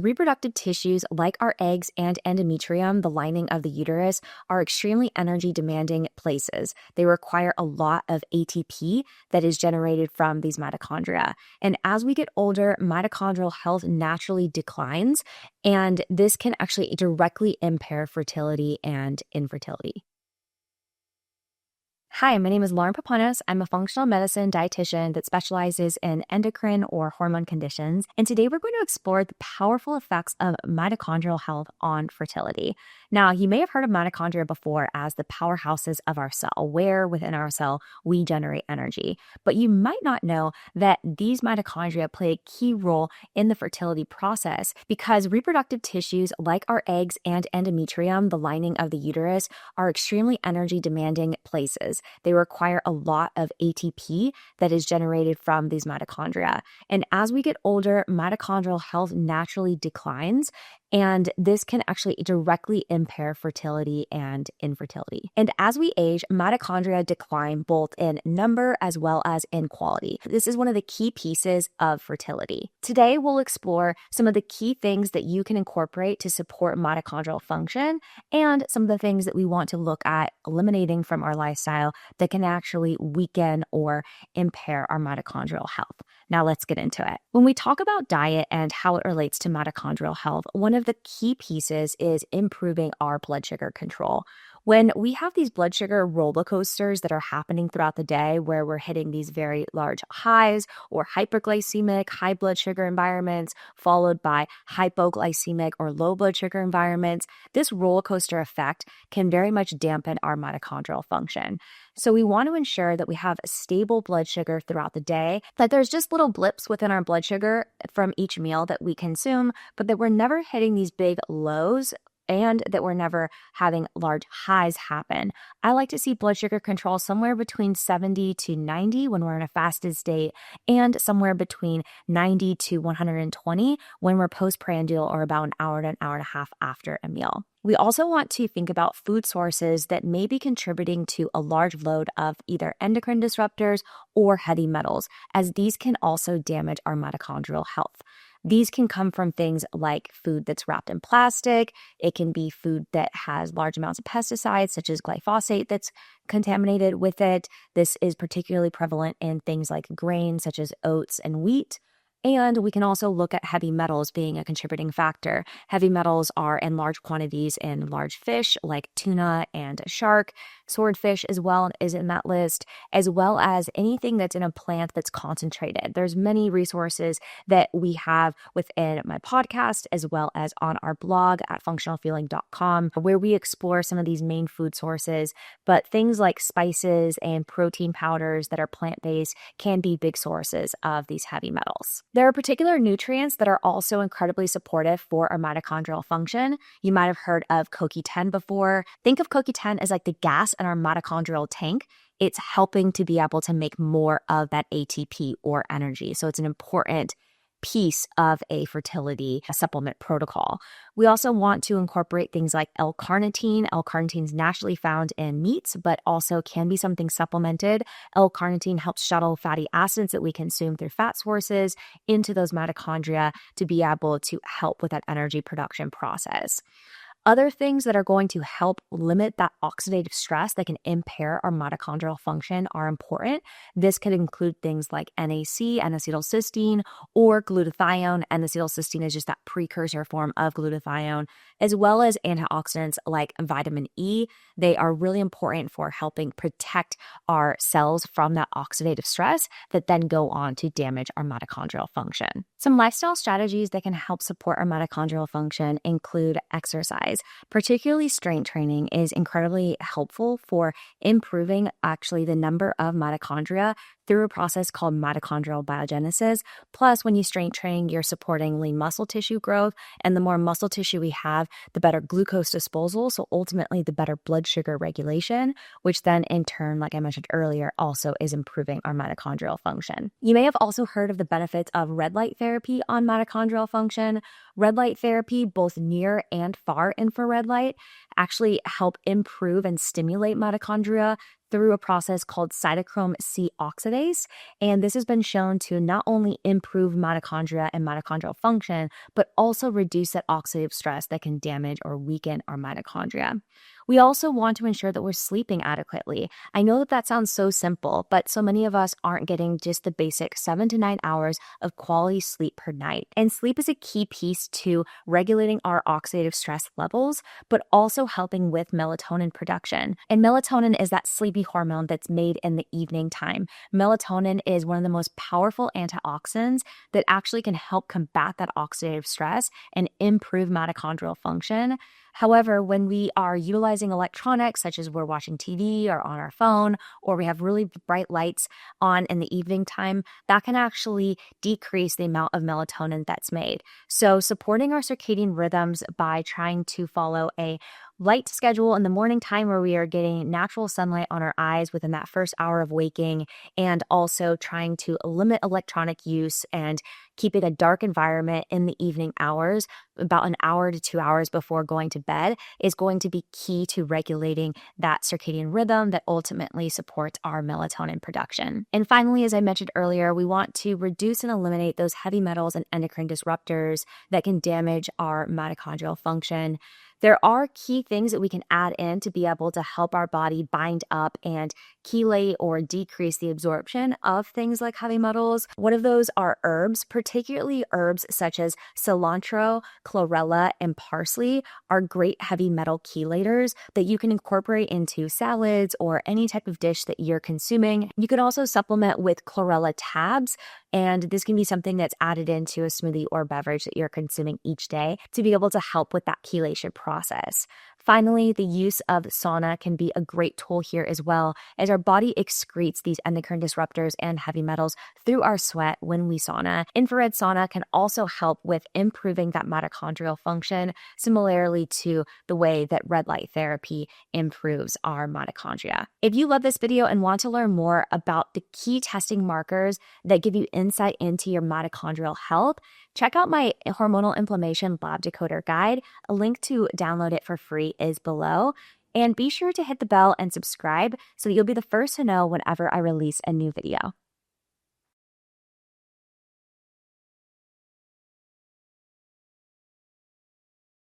Reproductive tissues like our eggs and endometrium, the lining of the uterus, are extremely energy demanding places. They require a lot of ATP that is generated from these mitochondria. And as we get older, mitochondrial health naturally declines, and this can actually directly impair fertility and infertility. Hi, my name is Lauren Papanos. I'm a functional medicine dietitian that specializes in endocrine or hormone conditions. And today we're going to explore the powerful effects of mitochondrial health on fertility. Now, you may have heard of mitochondria before as the powerhouses of our cell, where within our cell we generate energy. But you might not know that these mitochondria play a key role in the fertility process because reproductive tissues like our eggs and endometrium, the lining of the uterus, are extremely energy demanding places. They require a lot of ATP that is generated from these mitochondria. And as we get older, mitochondrial health naturally declines, and this can actually directly impair fertility and infertility. And as we age, mitochondria decline both in number as well as in quality. This is one of the key pieces of fertility. Today, we'll explore some of the key things that you can incorporate to support mitochondrial function and some of the things that we want to look at eliminating from our lifestyle that can actually weaken or impair our mitochondrial health. Now let's get into it. When we talk about diet and how it relates to mitochondrial health, one of the key pieces is improving our blood sugar control. When we have these blood sugar roller coasters that are happening throughout the day where we're hitting these very large highs or hyperglycemic, high blood sugar environments, followed by hypoglycemic or low blood sugar environments, this roller coaster effect can very much dampen our mitochondrial function. So we want to ensure that we have a stable blood sugar throughout the day, that there's just little blips within our blood sugar from each meal that we consume, but that we're never hitting these big lows and that we're never having large highs happen. I like to see blood sugar control somewhere between 70 to 90 when we're in a fasted state and somewhere between 90 to 120 when we're postprandial or about an hour to an hour and a half after a meal. We also want to think about food sources that may be contributing to a large load of either endocrine disruptors or heavy metals, as these can also damage our mitochondrial health. These can come from things like food that's wrapped in plastic. It can be food that has large amounts of pesticides, such as glyphosate, that's contaminated with it. This is particularly prevalent in things like grains, such as oats and wheat. And we can also look at heavy metals being a contributing factor. Heavy metals are in large quantities in large fish like tuna and shark. Swordfish as well is in that list, as well as anything that's in a plant that's concentrated. There's many resources that we have within my podcast as well as on our blog at functionalfeeling.com where we explore some of these main food sources. But things like spices and protein powders that are plant-based can be big sources of these heavy metals. There are particular nutrients that are also incredibly supportive for our mitochondrial function. You might have heard of CoQ10 before. Think of CoQ10 as like the gas in our mitochondrial tank. It's helping to be able to make more of that ATP or energy. So it's an important piece of a fertility supplement protocol. We also want to incorporate things like L-Carnitine. L-Carnitine is naturally found in meats, but also can be something supplemented. L-Carnitine helps shuttle fatty acids that we consume through fat sources into those mitochondria to be able to help with that energy production process. Other things that are going to help limit that oxidative stress that can impair our mitochondrial function are important. This could include things like NAC, N-acetylcysteine, or glutathione. N-acetylcysteine is just that precursor form of glutathione, as well as antioxidants like vitamin E. They are really important for helping protect our cells from that oxidative stress that then go on to damage our mitochondrial function. Some lifestyle strategies that can help support our mitochondrial function include exercise. Particularly strength training is incredibly helpful for improving actually the number of mitochondria through a process called mitochondrial biogenesis. Plus, when you strength train, you're supporting lean muscle tissue growth, and the more muscle tissue we have, the better glucose disposal, so ultimately the better blood sugar regulation, which then in turn, like I mentioned earlier, also is improving our mitochondrial function. You may have also heard of the benefits of red light therapy on mitochondrial function. Red light therapy, both near and far infrared light, actually help improve and stimulate mitochondria through a process called cytochrome C oxidase. And this has been shown to not only improve mitochondria and mitochondrial function, but also reduce that oxidative stress that can damage or weaken our mitochondria. We also want to ensure that we're sleeping adequately. I know that that sounds so simple, but so many of us aren't getting just the basic 7 to 9 hours of quality sleep per night. And sleep is a key piece to regulating our oxidative stress levels, but also helping with melatonin production. And melatonin is that sleepy hormone that's made in the evening time. Melatonin is one of the most powerful antioxidants that actually can help combat that oxidative stress and improve mitochondrial function. However, when we are utilizing electronics, such as we're watching TV or on our phone, or we have really bright lights on in the evening time, that can actually decrease the amount of melatonin that's made. So supporting our circadian rhythms by trying to follow a light schedule in the morning time where we are getting natural sunlight on our eyes within that first hour of waking, and also trying to limit electronic use and keeping a dark environment in the evening hours, about an hour to 2 hours before going to bed, is going to be key to regulating that circadian rhythm that ultimately supports our melatonin production. And finally, as I mentioned earlier, we want to reduce and eliminate those heavy metals and endocrine disruptors that can damage our mitochondrial function. There are key things that we can add in to be able to help our body bind up and chelate or decrease the absorption of things like heavy metals. One of those are herbs, particularly herbs such as cilantro, chlorella, and parsley are great heavy metal chelators that you can incorporate into salads or any type of dish that you're consuming. You can also supplement with chlorella tabs, and this can be something that's added into a smoothie or beverage that you're consuming each day to be able to help with that chelation process. Finally, the use of sauna can be a great tool here as well, as our body excretes these endocrine disruptors and heavy metals through our sweat when we sauna. Infrared sauna can also help with improving that mitochondrial function, similarly to the way that red light therapy improves our mitochondria. If you love this video and want to learn more about the key testing markers that give you insight into your mitochondrial health, check out my hormonal inflammation lab decoder guide. A link to download it for free is below. And be sure to hit the bell and subscribe so that you'll be the first to know whenever I release a new video.